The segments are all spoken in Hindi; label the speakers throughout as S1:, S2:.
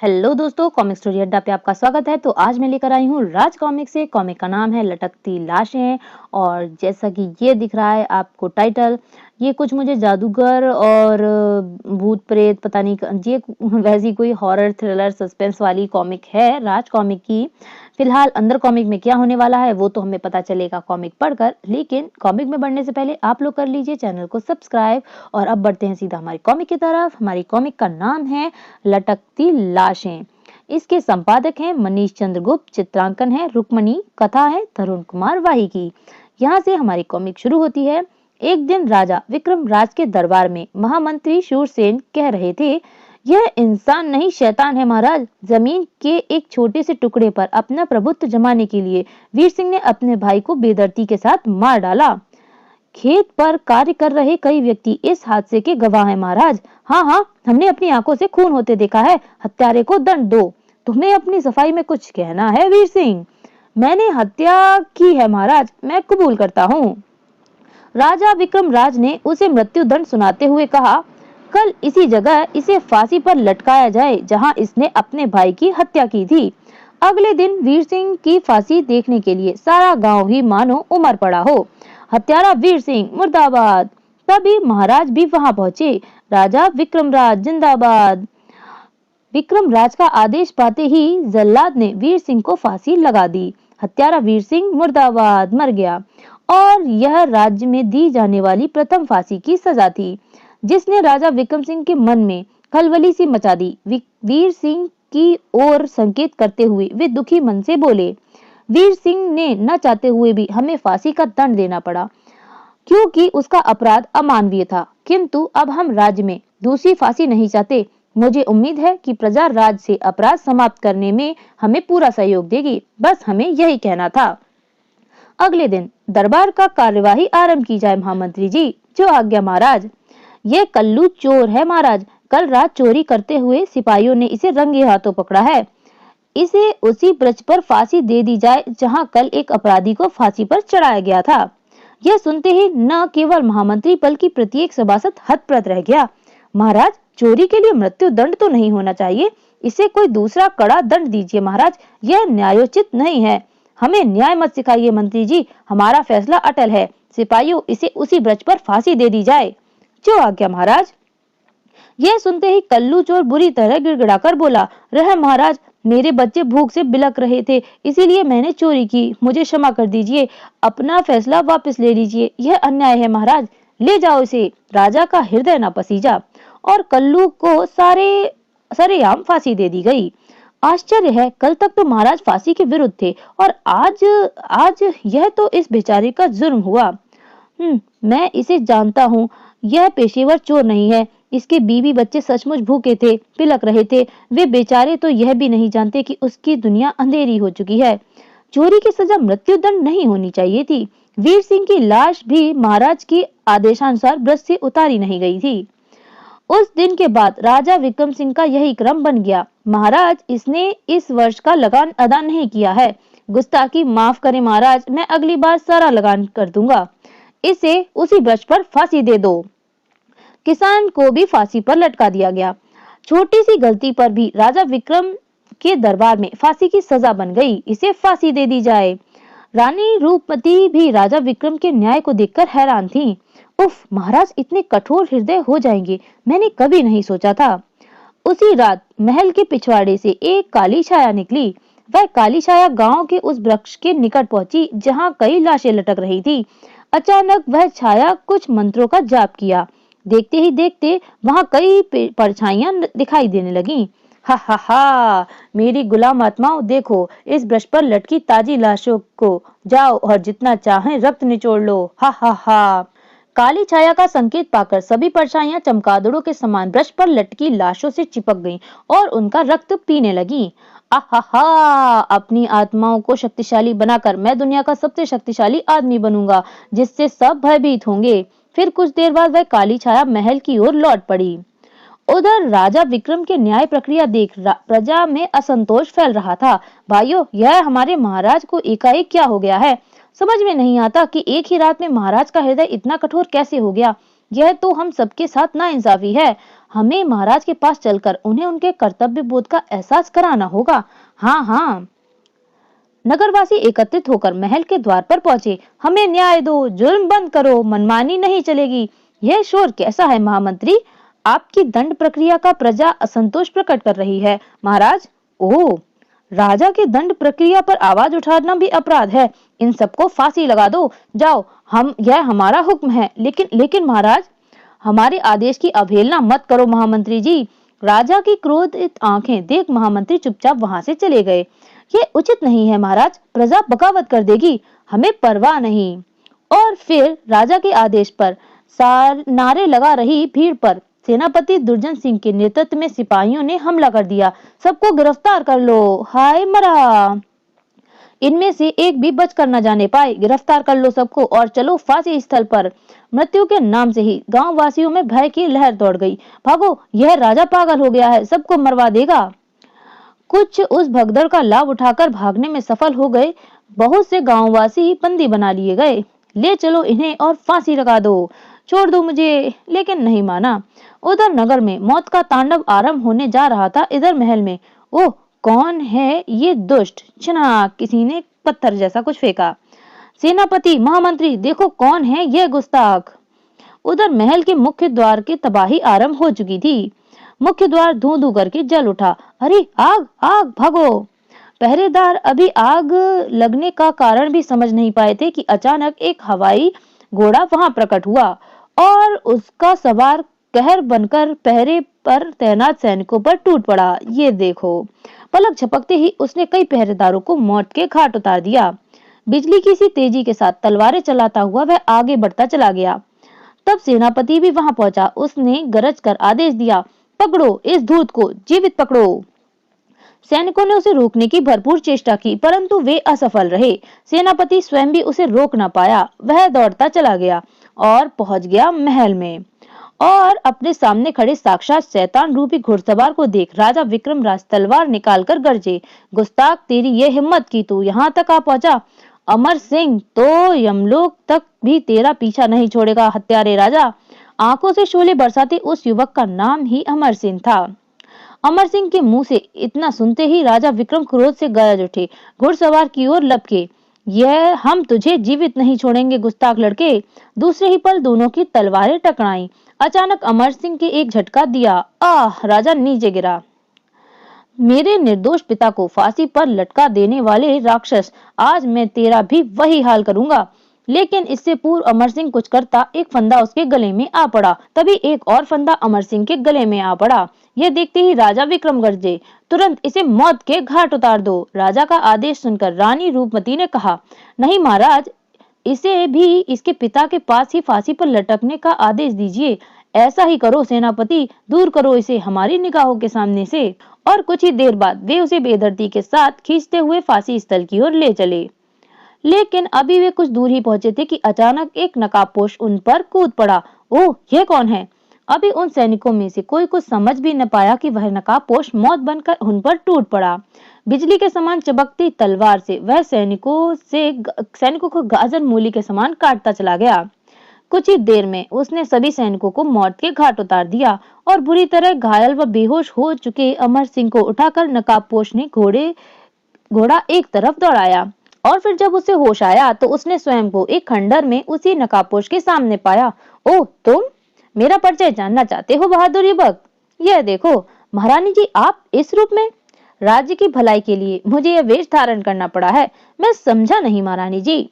S1: हेलो दोस्तों, कॉमिक स्टोरी अड्डा पे आपका स्वागत है। तो आज मैं लेकर आई हूँ राज कॉमिक से। कॉमिक का नाम है लटकती लाशें। और जैसा कि ये दिख रहा है आपको टाइटल, ये कुछ मुझे जादूगर और भूत प्रेत पता नहीं ये वैसी कोई हॉरर थ्रिलर सस्पेंस वाली कॉमिक है राज कॉमिक की। फिलहाल अंदर कॉमिक में क्या होने वाला है वो तो हमें पता चलेगा कॉमिक पढ़कर, लेकिन कॉमिक में बढ़ने से पहले आप लोग कर लीजिए चैनल को सब्सक्राइब। और अब बढ़ते हैं सीधा हमारी कॉमिक की तरफ। हमारी कॉमिक का नाम है लटकती लाशें। इसके संपादक हैं मनीष चंद्रगुप्त, चित्रांकन है रुक्मणी, कथा है तरुण कुमार वाही की। यहाँ से हमारी कॉमिक शुरू होती है। एक दिन राजा विक्रम राज के दरबार में महामंत्री शूरसेन कह रहे थे, यह इंसान नहीं शैतान है महाराज। जमीन के एक छोटे से टुकड़े पर अपना प्रभुत्व जमाने के लिए वीर सिंह ने अपने भाई को बेदर्दी के साथ मार डाला। खेत पर कार्य कर रहे कई व्यक्ति इस हादसे के गवाह हैं महाराज। हाँ, हमने अपनी आंखों से खून होते देखा है। हत्यारे को दंड दो। तुम्हें अपनी सफाई में कुछ कहना है वीर सिंह? मैंने हत्या की है महाराज, मैं कबूल करता हूँ। राजा विक्रम राज ने उसे मृत्यु दंड सुनाते हुए कहा, कल इसी जगह इसे फांसी पर लटकाया जाए जहां इसने अपने भाई की हत्या की थी। अगले दिन वीर सिंह की फांसी देखने के लिए सारा गांव ही मानो उमड़ पड़ा हो। हत्यारा वीर सिंह मुर्दाबाद। तभी महाराज भी वहां पहुंचे। राजा विक्रम राज जिंदाबाद। विक्रम राज का आदेश पाते ही जल्लाद ने वीर सिंह को फांसी लगा दी। हत्यारा वीर सिंह मुर्दाबाद मर गया। और यह राज्य में दी जाने वाली प्रथम फांसी की सजा थी, जिसने राजा विक्रम सिंह के मन में खलबली सी मचा दी। वीर सिंह की ओर संकेत करते हुए वे दुखी मन से बोले, वीर सिंह ने न चाहते हुए भी हमें फांसी का दंड देना पड़ा, क्योंकि उसका अपराध अमानवीय था। किंतु अब हम राज्य में दूसरी फांसी नहीं चाहते। मुझे उम्मीद है कि प्रजा राज से अपराध समाप्त करने में हमें पूरा सहयोग देगी। बस हमें यही कहना था। अगले दिन दरबार का कार्यवाही आरंभ की जाए महामंत्री जी। जो आज्ञा महाराज। ये कल्लू चोर है महाराज। कल रात चोरी करते हुए सिपाहियों ने इसे रंगे हाथों पकड़ा है। इसे उसी ब्रज पर फांसी दे दी जाए जहां कल एक अपराधी को फांसी पर चढ़ाया गया था। यह सुनते ही न केवल महामंत्री बल्कि प्रत्येक सभासद हतप्रभ रह गया। महाराज, चोरी के लिए मृत्यु दंड तो नहीं होना चाहिए। इसे कोई दूसरा कड़ा दंड दीजिए महाराज। यह न्यायोचित नहीं है। हमें न्याय मत सिखाइए मंत्री जी। हमारा फैसला अटल है। सिपाहियों, इसे उसी ब्रज पर फांसी दे दी जाए। जो आज्ञा महाराज। यह सुनते ही कल्लू चोर बुरी तरह गिड़गिड़ाकर बोला, रह महाराज, मेरे बच्चे भूख से बिलक रहे थे, इसीलिए मैंने चोरी की। मुझे क्षमा कर दीजिए। अपना फैसला वापस ले लीजिए। यह अन्याय है महाराज। ले जाओ इसे। राजा का हृदय न पसीजा और कल्लू को सरेआम फांसी दे दी गई। आश्चर्य है, कल तक तो महाराज फांसी के विरुद्ध थे और आज यह तो इस बेचारे का जुर्म हुआ। मैं इसे जानता हूँ। यह पेशेवर चोर नहीं है। इसके बीवी बच्चे सचमुच भूखे थे, बिलक रहे थे। वे बेचारे तो यह भी नहीं जानते कि उसकी दुनिया अंधेरी हो चुकी है। चोरी की सजा मृत्युदंड नहीं होनी चाहिए थी। वीर सिंह की लाश भी महाराज की आदेशानुसार ब्रज से उतारी नहीं गई थी। उस दिन के बाद राजा विक्रम सिंह का यही क्रम बन गया। महाराज, इसने इस वर्ष का लगान अदा नहीं किया है। गुस्ताखी माफ करें महाराज, मैं अगली बार सारा लगान कर दूंगा। इसे उसी ब्रज पर फांसी दे दो। किसान को भी फांसी पर लटका दिया गया। छोटी सी गलती पर भी राजा विक्रम के दरबार में फांसी की सजा बन गई। इसे फांसी दे दी जाए। रानी रूपमती भी राजा विक्रम के न्याय को देखकर हैरान थी। उफ, महाराज इतने कठोर हृदय हो जाएंगे, मैंने कभी नहीं सोचा था। उसी रात महल के पिछवाड़े से एक काली छाया निकली। वह काली छाया गांव के उस वृक्ष के निकट पहुंची जहां कई लाशें लटक रही थी। अचानक वह छाया कुछ मंत्रों का जाप किया। देखते ही देखते वहां कई परछाइयां दिखाई देने लगीं। हा हा हा, मेरी गुलाम आत्माओं, देखो इस ब्रज पर लटकी ताजी लाशों को। जाओ और जितना चाहें रक्त निचोड़ लो। हा हा हा। काली छाया का संकेत पाकर सभी परछाइयां चमगादड़ों के समान ब्रज पर लटकी लाशों से चिपक गईं और उनका रक्त पीने लगी। आहा, अपनी आत्माओं को शक्तिशाली बनाकर मैं दुनिया का सबसे शक्तिशाली आदमी बनूंगा, जिससे सब भयभीत होंगे। फिर कुछ देर बाद वह काली छाया महल की ओर लौट पड़ी। उधर राजा विक्रम के न्याय प्रक्रिया देख प्रजा में असंतोष फैल रहा था। भाइयों, यह हमारे महाराज को एकाएक क्या हो गया है? समझ में नहीं आता कि एक ही रात में महाराज का हृदय इतना कठोर कैसे हो गया। यह तो हम सबके साथ नाइंसाफी है। हमें महाराज के पास चलकर उन्हें उनके कर्तव्य बोध का एहसास कराना होगा। हाँ हाँ। नगरवासी एकत्रित होकर महल के द्वार पर पहुंचे। हमें न्याय दो, जुल्म बंद करो, मनमानी नहीं चलेगी। यह शोर कैसा है महामंत्री? आपकी दंड प्रक्रिया का प्रजा असंतोष प्रकट कर रही है महाराज। ओह, राजा के दंड प्रक्रिया पर आवाज उठाना भी अपराध है। इन सबको फांसी लगा दो। जाओ, यह हमारा हुक्म है। लेकिन महाराज, हमारे आदेश की अवहेलना मत करो महामंत्री जी। राजा की क्रोधित आंखें देख महामंत्री चुपचाप वहां से चले गए। ये उचित नहीं है महाराज, प्रजा बगावत कर देगी। हमें परवाह नहीं। और फिर राजा के आदेश पर नारे लगा रही भीड़ पर सेनापति दुर्जन सिंह के नेतृत्व में सिपाहियों ने हमला कर दिया। सबको गिरफ्तार कर लो। हाय मरा, इनमें से एक भी बच कर न जाने पाए। गिरफ्तार कर लो सबको और चलो फांसी स्थल पर। मृत्यु के नाम से ही गांव वासियों में भय की लहर दौड़ गई। भागो, यह राजा पागल हो गया है, सबको मरवा देगा। कुछ उस भगदड़ का लाभ उठाकर भागने में सफल हो गए। बहुत से गांववासी बंदी बना लिए गए। ले चलो इन्हें और फांसी लगा दो, छोड़ दो मुझे। लेकिन नहीं माना। उधर नगर में मौत का तांडव आरंभ होने जा रहा था। इधर महल में, ओह, कौन है ये दुष्ट? छना, किसी ने पत्थर जैसा कुछ फेंका। सेनापति, महामंत्री, देखो कौन है यह गुस्ताख। उधर महल के मुख्य द्वार की तबाही आरंभ हो चुकी थी। मुख्य द्वार धू धू करके जल उठा। अरे आग आग, भागो। पहरेदार अभी आग लगने का कारण भी समझ नहीं पाए थे कि अचानक एक हवाई घोड़ा वहां प्रकट हुआ और उसका सवार कहर बनकर पहरे पर तैनात सैनिकों पर टूट पड़ा। ये देखो, पलक झपकते ही उसने कई पहरेदारों को मौत के घाट उतार दिया। बिजली की सी तेजी के साथ तलवारें चलाता हुआ वह आगे बढ़ता चला गया। तब सेनापति भी वहां पहुंचा। उसने गरज कर आदेश दिया, पकड़ो इस धूर्त को, जीवित पकड़ो। सैनिकों ने उसे रोकने की भरपूर चेष्टा की, परंतु वे असफल रहे। सेनापति स्वयं भी उसे रोक न पाया। वह दौड़ता चला गया और पहुंच गया महल में। और अपने सामने खड़े साक्षात शैतान रूपी घुड़सवार को देख राजा विक्रमराज तलवार निकालकर गरजे, गुस्ताख, तेरी ये हिम्मत की तू यहाँ तक आ पहुंचा। अमर सिंह, तो यमलोक तक भी तेरा पीछा नहीं छोड़ेगा हत्यारे राजा। आंखों से शोले बरसाते उस युवक का नाम ही अमर सिंह था। अमर सिंह के मुंह से इतना सुनते ही राजा विक्रम क्रोध से गरज उठे, घुड़सवार की ओर लपके। यह हम तुझे जीवित नहीं छोड़ेंगे गुस्ताख लड़के। दूसरे ही पल दोनों की तलवारें टकराईं। अचानक अमर सिंह के एक झटका दिया। आह, राजा नीचे गिरा। मेरे निर्दोष पिता को फांसी पर लटका देने वाले राक्षस, आज मैं तेरा भी वही हाल करूंगा। लेकिन इससे पूर्व अमर सिंह कुछ करता, एक फंदा उसके गले में आ पड़ा। तभी एक और फंदा अमर सिंह के गले में आ पड़ा। यह देखते ही राजा विक्रम गरजे, तुरंत इसे मौत के घाट उतार दो। राजा का आदेश सुनकर रानी रूपमती ने कहा, नहीं महाराज, इसे भी इसके पिता के पास ही फांसी पर लटकने का आदेश दीजिए। ऐसा ही करो सेनापति, दूर करो इसे हमारी निगाहों के सामने से। और कुछ ही देर बाद वे उसे बेदर्दी के साथ खींचते हुए फांसी स्थल की ओर ले चले। लेकिन अभी वे कुछ दूर ही पहुंचे थे कि अचानक एक नकाबपोश उन पर कूद पड़ा। ओह, ये कौन है? अभी उन सैनिकों में से कोई कुछ समझ भी न पाया कि वह नकाबपोश मौत बनकर उन पर टूट पड़ा। बिजली के समान चमकती तलवार से वह सैनिकों को गाजर मूली के समान काटता चला गया। कुछ ही देर में उसने सभी सैनिकों को मौत के घाट उतार दिया और बुरी तरह घायल व बेहोश हो चुके अमर सिंह को उठाकर नकाबपोश ने घोड़ा एक तरफ दौड़ाया। और फिर जब उसे होश आया तो उसने स्वयं को एक खंडर में उसी नकाबपोश के सामने पाया। ओह, तुम मेरा परिचय जानना चाहते हो बहादुर युवक? यह देखो महारानी जी, आप इस रूप में। राज्य की भलाई के लिए मुझे यह वेश धारण करना पड़ा है। मैं समझा नहीं महारानी जी।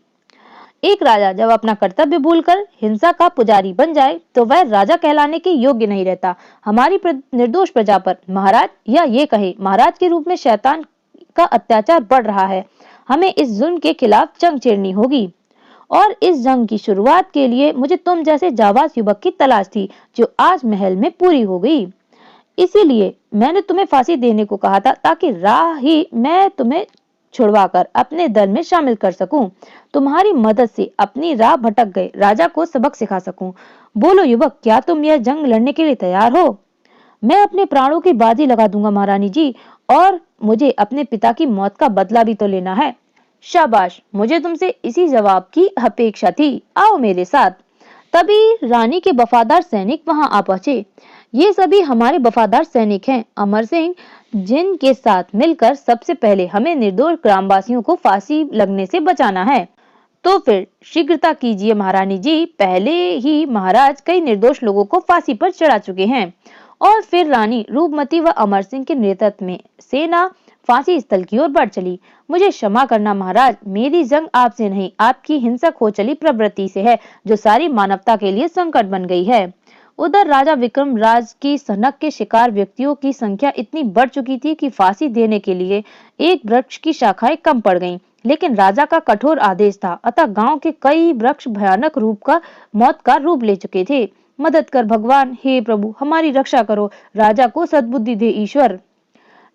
S1: एक राजा जब अपना कर्तव्य भूलकर हिंसा का पुजारी बन जाए तो वह राजा कहलाने के योग्य नहीं रहता। हमारी निर्दोष प्रजा पर महाराज, या ये कहे महाराज के रूप में शैतान का अत्याचार बढ़ रहा है। हमें इस जुल्म के खिलाफ जंग छेड़नी होगी। और इस जंग की शुरुआत के लिए मुझे तुम जैसे जाबाज युवक की तलाश थी, जो आज महल में पूरी हो गई। इसीलिए मैंने तुम्हें फांसी देने को कहा था, ताकि राह ही मैं तुम्हें छुड़वाकर अपने दल में शामिल कर सकूं। तुम्हारी मदद से अपनी राह भटक गए राजा को सबक सिखा सकूं। बोलो युवक, क्या तुम यह जंग लड़ने के लिए तैयार हो? मैं अपने प्राणों की बाजी लगा दूंगा महारानी जी, और मुझे अपने पिता की मौत का बदला भी तो लेना है। शाबाश, मुझे तुमसे इसी जवाब की अपेक्षा थी। आओ मेरे साथ। तभी रानी के वफादार सैनिक वहां आ पहुंचे। ये सभी हमारे वफादार सैनिक हैं, अमर सिंह, जिनके साथ मिलकर सबसे पहले हमें निर्दोष ग्रामवासियों को फांसी लगने से बचाना है। तो फिर शीघ्रता कीजिए महारानी जी, पहले ही महाराज कई निर्दोष लोगों को फांसी पर चढ़ा चुके हैं। और फिर रानी रूपमती व अमर सिंह के नेतृत्व में सेना फांसी स्थल की ओर बढ़ चली। मुझे क्षमा करना महाराज, मेरी जंग आपसे नहीं, आपकी हिंसक हो चली प्रवृत्ति से है, जो सारी मानवता के लिए संकट बन गई है। उधर राजा विक्रम राज की सनक के शिकार व्यक्तियों की संख्या इतनी बढ़ चुकी थी कि फांसी देने के लिए एक वृक्ष की शाखाएं कम पड़ गईं। लेकिन राजा का कठोर आदेश था, अतः गांव के कई वृक्ष भयानक मौत का रूप ले चुके थे। मदद कर भगवान, हे प्रभु हमारी रक्षा करो, राजा को सद्बुद्धि दे ईश्वर।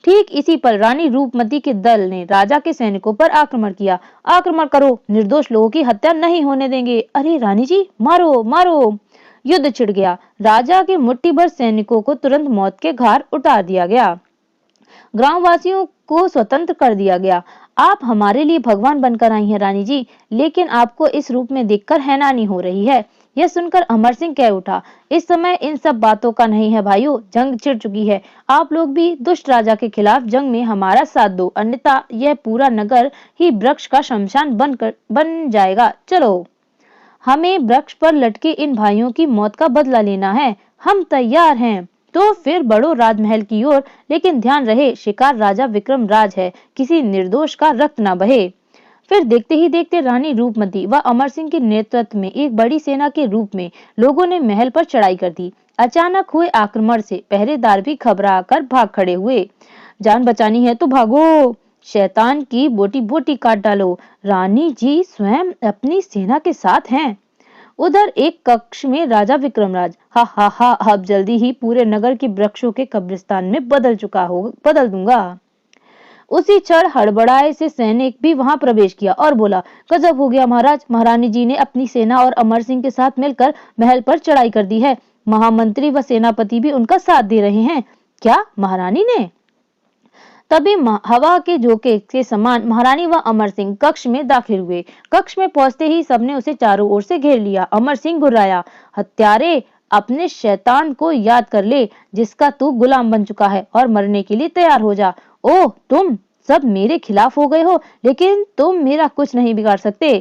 S1: ठीक इसी पर रानी रूपमती के दल ने राजा के सैनिकों पर आक्रमण किया। आक्रमण करो, निर्दोष लोगों की हत्या नहीं होने देंगे। अरे रानी जी, मारो मारो। युद्ध छिड़ गया। राजा के मुट्ठी भर सैनिकों को तुरंत मौत के घाट उतार दिया गया। ग्रामवासियों को स्वतंत्र कर दिया गया। आप हमारे लिए भगवान बनकर आई हैं रानी जी, लेकिन आपको इस रूप में देखकर हैरानी हो रही है। यह सुनकर अमर सिंह कह उठा, इस समय इन सब बातों का नहीं है भाइयों, जंग छिड़ चुकी है। आप लोग भी दुष्ट राजा के खिलाफ जंग में हमारा साथ दो, अन्यथा यह पूरा नगर ही वृक्ष का शमशान बन जाएगा। चलो, हमें वृक्ष पर लटके इन भाइयों की मौत का बदला लेना है। हम तैयार हैं। तो फिर बढ़ो राजमहल की ओर, लेकिन ध्यान रहे शिकार राजा विक्रम राज है, किसी निर्दोष का रक्त न बहे। फिर देखते ही देखते रानी रूपमती व अमर सिंह के नेतृत्व में एक बड़ी सेना के रूप में लोगों ने महल पर चढ़ाई कर दी। अचानक हुए आक्रमण से पहरेदार भी घबरा कर भाग खड़े हुए। जान बचानी है तो भागो, शैतान की बोटी बोटी काट डालो, रानी जी स्वयं अपनी सेना के साथ हैं। उधर एक कक्ष में राजा विक्रमराज, हा हा हा, अब जल्दी ही पूरे नगर के वृक्षों के कब्रिस्तान में बदल दूंगा। उसी क्षण हड़बड़ाए से सैनिक भी वहां प्रवेश किया और बोला, गजब हो गया महाराज, महारानी जी ने अपनी सेना और अमर सिंह के साथ मिलकर महल पर चढ़ाई कर दी है। महामंत्री व सेनापति भी उनका साथ दे रहे हैं। क्या महारानी ने? तभी हवा के झोंके के समान महारानी व अमर सिंह कक्ष में दाखिल हुए। कक्ष में पहुंचते ही सबने उसे चारों ओर से घेर लिया। अमर सिंह गुर्राया, हत्यारे, अपने शैतान को याद कर ले, जिसका तू गुलाम बन चुका है, और मरने के लिए तैयार हो जा। ओह, तुम सब मेरे खिलाफ हो गए हो, लेकिन तुम मेरा कुछ नहीं बिगाड़ सकते।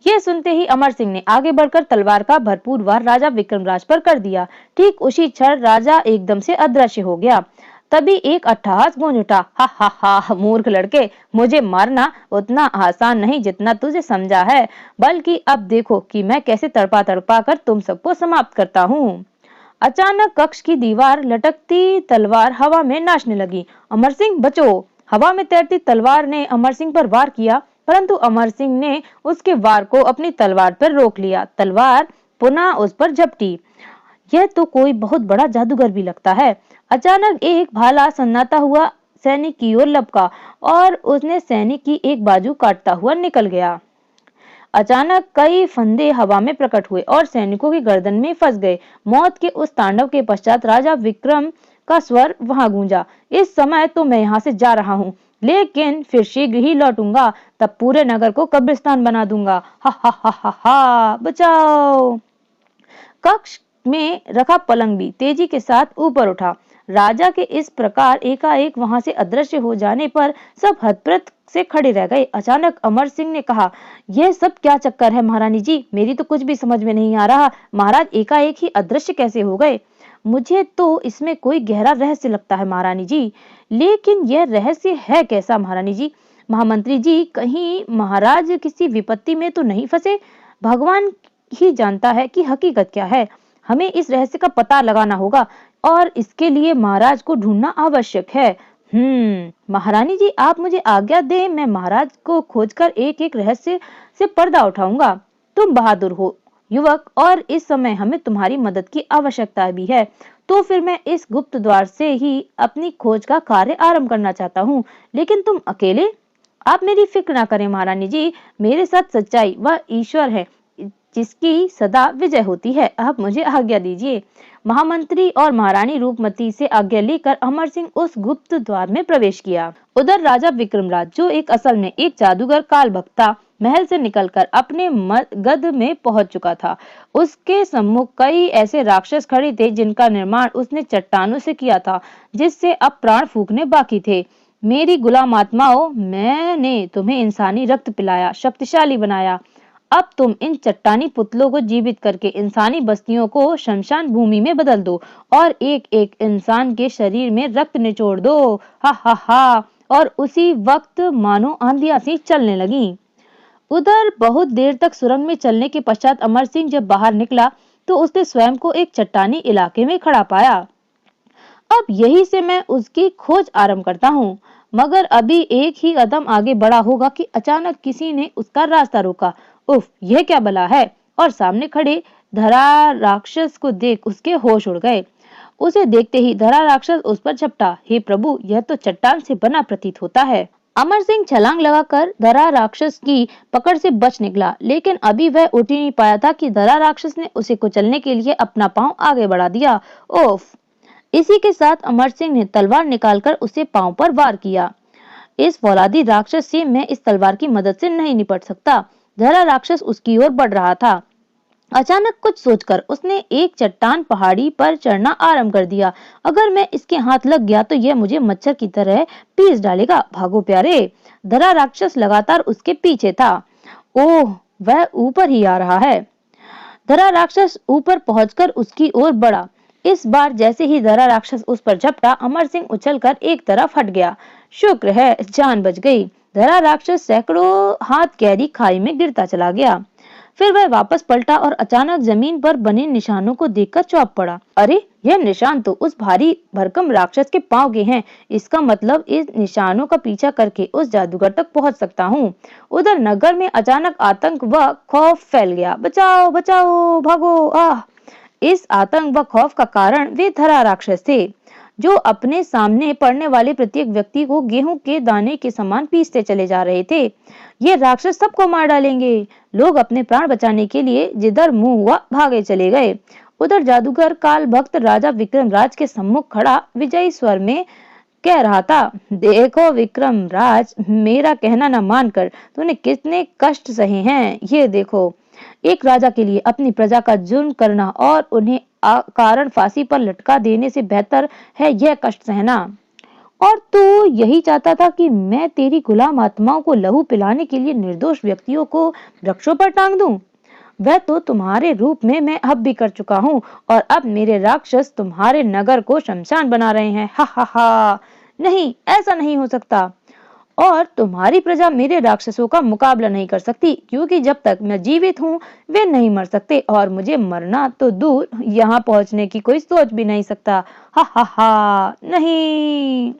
S1: ये सुनते ही अमर सिंह ने आगे बढ़कर तलवार का भरपूर वार राजा विक्रमराज पर कर दिया। ठीक उसी क्षण राजा एकदम से अदृश्य हो गया। तभी एक अट्टहास गूंज उठा, हा हा हा, मूर्ख लड़के, मुझे मारना उतना आसान नहीं जितना तुझे समझा है, बल्कि अब देखो कि मैं कैसे तड़पा तड़पा कर तुम सबको समाप्त करता हूँ। अचानक कक्ष की दीवार लटकती तलवार हवा में नाचने लगी। अमर सिंह बचो! हवा में तैरती तलवार ने अमर सिंह पर वार किया, परंतु अमर सिंह ने उसके वार को अपनी तलवार पर रोक लिया। तलवार पुनः उस पर झपटी। यह तो कोई बहुत बड़ा जादूगर भी लगता है। अचानक एक भाला सन्नाटा हुआ सैनिक की ओर लपका और उसने सैनिक की एक बाजू काटता हुआ निकल गया। अचानक कई फंदे हवा में प्रकट हुए और सैनिकों की गर्दन में फंस गए। मौत के उस तांडव के पश्चात राजा विक्रम का स्वर वहां गूंजा, इस समय तो मैं यहाँ से जा रहा हूँ, लेकिन फिर शीघ्र ही लौटूंगा, तब पूरे नगर को कब्रिस्तान बना दूंगा। हा हा हा हा हा, बचाओ! कक्ष में रखा पलंग भी तेजी के साथ ऊपर उठा। राजा के इस प्रकार एकाएक वहां से अदृश्य हो जाने पर सब हतप्रभ से खड़े रह गए। अचानक अमर सिंह ने कहा, यह सब क्या चक्कर है महारानी जी, मेरी तो कुछ भी समझ में नहीं आ रहा। महाराज एकाएक ही अदृश्य कैसे हो गए? मुझे तो इसमें कोई गहरा रहस्य लगता है महारानी जी, लेकिन यह रहस्य है कैसा महारानी जी? महामंत्री जी, कहीं महाराज किसी विपत्ति में तो नहीं फंसे? भगवान ही जानता है कि हकीकत क्या है। हमें इस रहस्य का पता लगाना होगा और इसके लिए महाराज को ढूंढना आवश्यक है। महारानी जी, आप मुझे आज्ञा दें, मैं महाराज को खोजकर एक एक रहस्य से पर्दा उठाऊंगा। तुम बहादुर हो युवक, और इस समय हमें तुम्हारी मदद की आवश्यकता भी है। तो फिर मैं इस गुप्त द्वार से ही अपनी खोज का कार्य आरंभ करना चाहता हूँ, लेकिन तुम अकेले? आप मेरी फिक्र ना करें महारानी जी, मेरे साथ सच्चाई व ईश्वर है, जिसकी सदा विजय होती है। आप मुझे आज्ञा दीजिए। महामंत्री और महारानी रूपमती से आज्ञा लेकर अमर सिंह उस गुप्त द्वार में प्रवेश किया। उधर राजा विक्रमराज, जो एक असल में एक जादूगर काल भक्त था, महल से निकलकर अपने गद में पहुंच चुका था। उसके सम्मुख कई ऐसे राक्षस खड़े थे जिनका निर्माण उसने चट्टानों से किया था, जिससे अब प्राण फूंकने बाकी थे। मेरी गुलाम आत्माओं, मैंने तुम्हें इंसानी रक्त पिलाया, शक्तिशाली बनाया। अब तुम इन चट्टानी पुतलों को जीवित करके इंसानी बस्तियों को शमशान भूमि में बदल दो और एक एक इंसान के शरीर में रक्त निचोड़ दो। हा हा हा। और उसी वक्त मानो आंधियां सी चलने लगी। उधर बहुत देर तक सुरंग में चलने के पश्चात अमर सिंह जब बाहर निकला तो उसने स्वयं को एक चट्टानी इलाके में खड़ा पाया। अब यही से मैं उसकी खोज आरंभ करता हूँ, मगर अभी एक ही कदम आगे बढ़ा होगा कि अचानक किसी ने उसका रास्ता रोका। उफ, यह क्या बला है। और सामने खड़े धरा राक्षस को देख उसके होश उड़ गए। उसे देखते ही धरा राक्षस उस पर झपटा। हे प्रभु, यह तो चट्टान से बना प्रतीत होता है। अमर सिंह छलांग लगाकर धरा राक्षस की पकड़ से बच निकला, लेकिन अभी वह उठ ही नहीं पाया था कि धरा राक्षस ने उसे कुचलने के लिए अपना पांव आगे बढ़ा दिया। ओफ। इसी के साथ अमर सिंह ने तलवार निकालकर उसे पांव पर वार किया। इस फौलादी राक्षस से मैं इस तलवार की मदद से नहीं निपट सकता। धरा राक्षस उसकी ओर बढ़ रहा था। अचानक कुछ सोचकर उसने एक चट्टान पहाड़ी पर चढ़ना आरंभ कर दिया। अगर मैं इसके हाथ लग गया तो यह मुझे मच्छर की तरह पीस डालेगा। भागो प्यारे। धरा राक्षस लगातार उसके पीछे था। ओह, वह ऊपर ही आ रहा है। धरा राक्षस ऊपर पहुंचकर उसकी ओर बढ़ा। इस बार जैसे ही धरा राक्षस उस पर झपटा, अमर सिंह उछलकर एक तरफ हट गया। शुक्र है जान बच गई। धरा राक्षस सैकड़ों हाथ गहरी खाई में गिरता चला गया। फिर वह वापस पलटा और अचानक जमीन पर बने निशानों को देखकर चौंक पड़ा। अरे, यह निशान तो उस भारी भरकम राक्षस के पांव के हैं। इसका मतलब इस निशानों का पीछा करके उस जादूगर तक पहुंच सकता हूँ। उधर नगर में अचानक आतंक व खौफ फैल गया। बचाओ बचाओ, भागो। आह। इस आतंक व खौफ का कारण वे धरा राक्षस थे, जो अपने सामने पड़ने वाले प्रत्येक व्यक्ति को गेहूं के दाने के समान पीसते चले जा रहे थे। ये राक्षस सबको मार डालेंगे। लोग अपने प्राण बचाने के लिए जिधर मुंह हुआ भागे चले गए। उधर जादूगर काल भक्त राजा विक्रमराज के सम्मुख खड़ा विजयी स्वर में कह रहा था, देखो विक्रमराज, मेरा कहना न मानकर तूने कितने कष्ट सहे हैं। ये देखो, एक राजा के लिए अपनी प्रजा का जुल्म करना और उन्हें कारण फांसी पर लटका देने से बेहतर है यह कष्ट सहना। और तू यही चाहता था कि मैं तेरी गुलाम आत्माओं को लहू पिलाने के लिए निर्दोष व्यक्तियों को वृक्षों पर टांग दूं। वह तो तुम्हारे रूप में मैं अब भी कर चुका हूँ, और अब मेरे राक्षस तुम्हारे नगर को शमशान बना रहे हैं। हा हा हा। नहीं, ऐसा नहीं हो सकता। और तुम्हारी प्रजा मेरे राक्षसों का मुकाबला नहीं कर सकती, क्योंकि जब तक मैं जीवित हूँ वे नहीं मर सकते, और मुझे मरना तो दूर, यहाँ पहुंचने की कोई सोच भी नहीं सकता। हा हा हा। नहीं।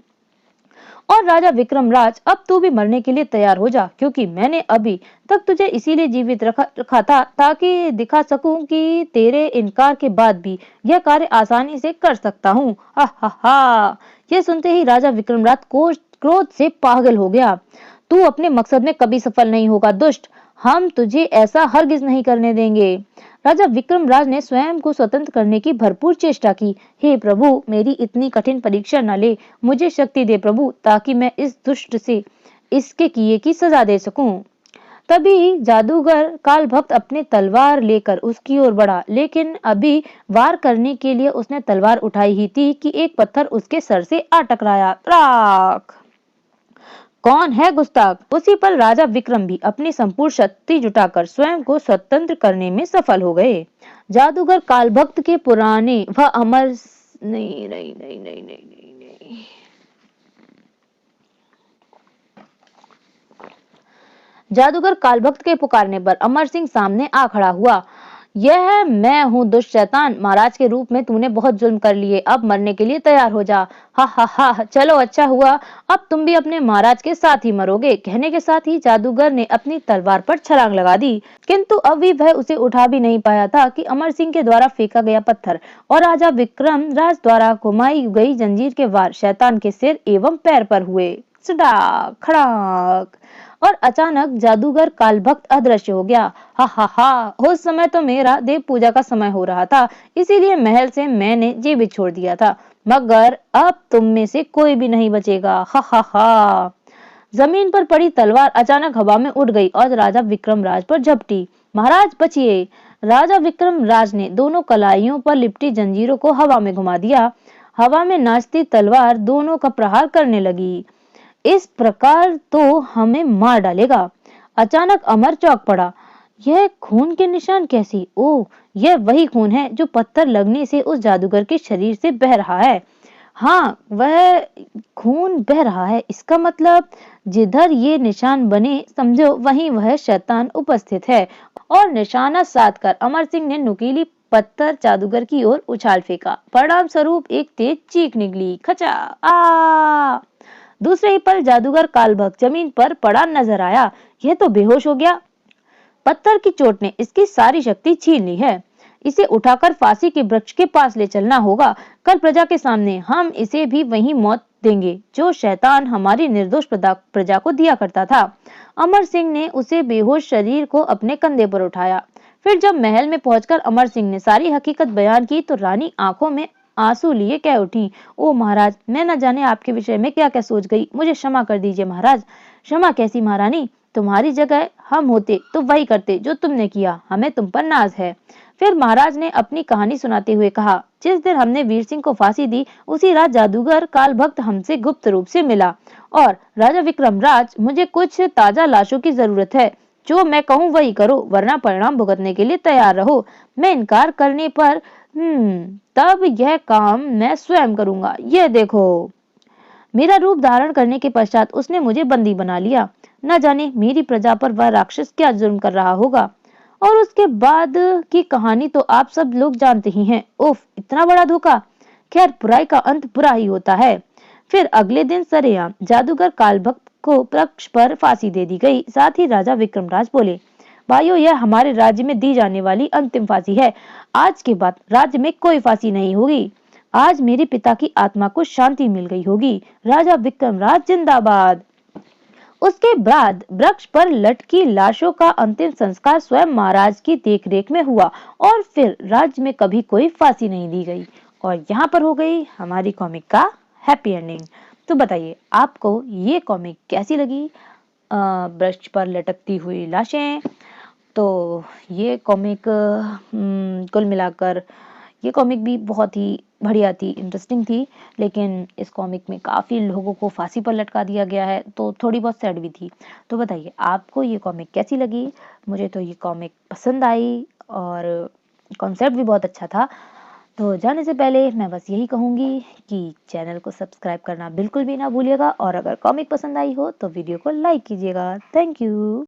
S1: और राजा विक्रमराज, अब तू भी मरने के लिए तैयार हो जा, क्योंकि मैंने अभी तक तुझे इसीलिए जीवित रखा था ताकि दिखा सकूं कि तेरे इनकार के बाद भी यह कार्य आसानी से कर सकता हूँ। हा हा हा। यह सुनते ही राजा विक्रमराज क्रोध से पागल हो गया। तू अपने मकसद में कभी सफल नहीं होगा दुष्ट। हम तुझे ऐसा हरगिज नहीं करने देंगे। राजा विक्रमराज ने स्वयं को स्वतंत्र करने की भरपूर चेष्टा की। हे प्रभु, मेरी इतनी कठिन परीक्षा न ले। मुझे शक्ति दे प्रभु, ताकि मैं इस दुष्ट से इसके किए की सजा दे सकूं। तभी जादूगर काल भक्त अपने तलवार लेकर उसकी ओर बढ़ा, लेकिन अभी वार करने के लिए उसने तलवार उठाई ही थी कि एक पत्थर उसके सर से आ टकराया। राख। कौन है गुस्ताख। उसी पर राजा विक्रम भी अपनी संपूर्ण शक्ति जुटाकर स्वयं को स्वतंत्र करने में सफल हो गए। जादूगर कालभक्त के पुराने व अमर नहीं नहीं नहीं नहीं नहीं नहीं, नहीं। जादूगर कालभक्त के पुकारने पर अमर सिंह सामने आ खड़ा हुआ। यह मैं हूँ दुष्ट शैतान, महाराज के रूप में तूने बहुत जुल्म कर लिए, अब मरने के लिए तैयार हो जा। हा हा हा। चलो, अच्छा हुआ, अब तुम भी अपने महाराज के साथ ही मरोगे। कहने के साथ ही जादूगर ने अपनी तलवार पर छलांग लगा दी, किंतु अभी वह उसे उठा भी नहीं पाया था कि अमर सिंह के द्वारा फेंका गया पत्थर और राजा विक्रम राज द्वारा घुमाई गई जंजीर के वार शैतान के सिर एवं पैर पर हुए। सडाक खड़ाक। और अचानक जादूगर कालभक्त अदृश्य हो गया। हा हा हा। उस समय तो मेरा देव पूजा का समय हो रहा था, इसीलिए महल से मैंने जीवित छोड़ दिया था, मगर अब तुम में से कोई भी नहीं बचेगा। हा हा हा। जमीन पर पड़ी तलवार अचानक हवा में उड़ गई और राजा विक्रमराज पर झपटी। महाराज बचिए! राजा विक्रमराज ने दोनों कलाइयों पर लिपटी जंजीरों को हवा में घुमा दिया। हवा में नाचती तलवार दोनों का प्रहार करने लगी। इस प्रकार तो हमें मार डालेगा। अचानक अमर चौंक पड़ा। यह खून के निशान कैसी? ओह, यह वही खून है जो पत्थर लगने से उस जादूगर के शरीर से बह रहा है। हाँ, वह खून बह रहा है। इसका मतलब जिधर ये निशान बने समझो वहीं वह शैतान उपस्थित है। और निशाना साध कर अमर सिंह ने नुकीली पत्थर जादूगर की ओर उछाल फेंका। परिणाम स्वरूप एक तेज चीख निकली। खचा! आ! दूसरे ही पल जादूगर कालभक्त जमीन पर पड़ा नजर आया। यह तो बेहोश हो गया। पत्थर की चोट ने इसकी सारी शक्ति छीन ली है। इसे उठाकर फांसी के वृक्ष के पास ले चलना होगा। कल प्रजा के सामने हम इसे भी वही मौत देंगे जो शैतान हमारी निर्दोष प्रजा को दिया करता था। अमर सिंह ने उसे बेहोश शरीर को अपने कंधे पर उठाया। फिर जब महल में पहुंचकर अमर सिंह ने सारी हकीकत बयान की तो रानी आंखों में आंसू लिए कह उठी, ओ महाराज, मैं न जाने आपके विषय में क्या क्या सोच गई। मुझे क्षमा कर दीजिए महाराज। क्षमा कैसी महारानी? तुम्हारी जगह हम होते तो वही करते जो तुमने किया। हमें तुम पर नाज है। फिर महाराज ने अपनी कहानी सुनाते हुए कहा, जिस दिन हमने वीर सिंह को फांसी दी उसी रात जादूगर कालभक्त हमसे गुप्त रूप से मिला और राजा विक्रमराज, मुझे कुछ ताजा लाशों की जरूरत है। जो मैं कहूँ वही करो, वरना परिणाम भुगतने के लिए तैयार रहो। मैं इनकार करने पर तब यह काम मैं स्वयं करूंगा। यह देखो। मेरा रूप धारण करने के पश्चात उसने मुझे बंदी बना लिया। न जाने मेरी प्रजा पर वह राक्षस क्या जुर्म कर रहा होगा। और उसके बाद की कहानी तो आप सब लोग जानते ही हैं। उफ, इतना बड़ा धोखा। खैर, बुराई का अंत बुरा ही होता है। फिर अगले दिन सरेआम जादूगर कालभक्त को वृक्ष पर फांसी दे दी गई। साथ ही राजा विक्रमराज बोले, भाइयों, यह हमारे राज्य में दी जाने वाली अंतिम फांसी है। आज के बाद राज्य में कोई फांसी नहीं होगी। आज मेरे पिता की आत्मा को शांति मिल गई होगी। राजा विक्रमराज जिंदाबाद। उसके बाद वृक्ष पर लटकी लाशों का अंतिम संस्कार स्वयं महाराज की देखरेख में हुआ और फिर राज्य में कभी कोई फांसी नहीं दी गई। और यहाँ पर हो गई हमारी कॉमिक का हैप्पी एंडिंग। तो बताइए आपको ये कॉमिक कैसी लगी? वृक्ष पर लटकती हुई लाशें। तो ये कॉमिक कुल मिलाकर ये कॉमिक भी बहुत ही बढ़िया थी, इंटरेस्टिंग थी। लेकिन इस कॉमिक में काफ़ी लोगों को फांसी पर लटका दिया गया है, तो थोड़ी बहुत सैड भी थी। तो बताइए आपको ये कॉमिक कैसी लगी? मुझे तो ये कॉमिक पसंद आई और कॉन्सेप्ट भी बहुत अच्छा था। तो जाने से पहले मैं बस यही कहूँगी कि चैनल को सब्सक्राइब करना बिल्कुल भी ना भूलिएगा और अगर कॉमिक पसंद आई हो तो वीडियो को लाइक कीजिएगा। Thank you.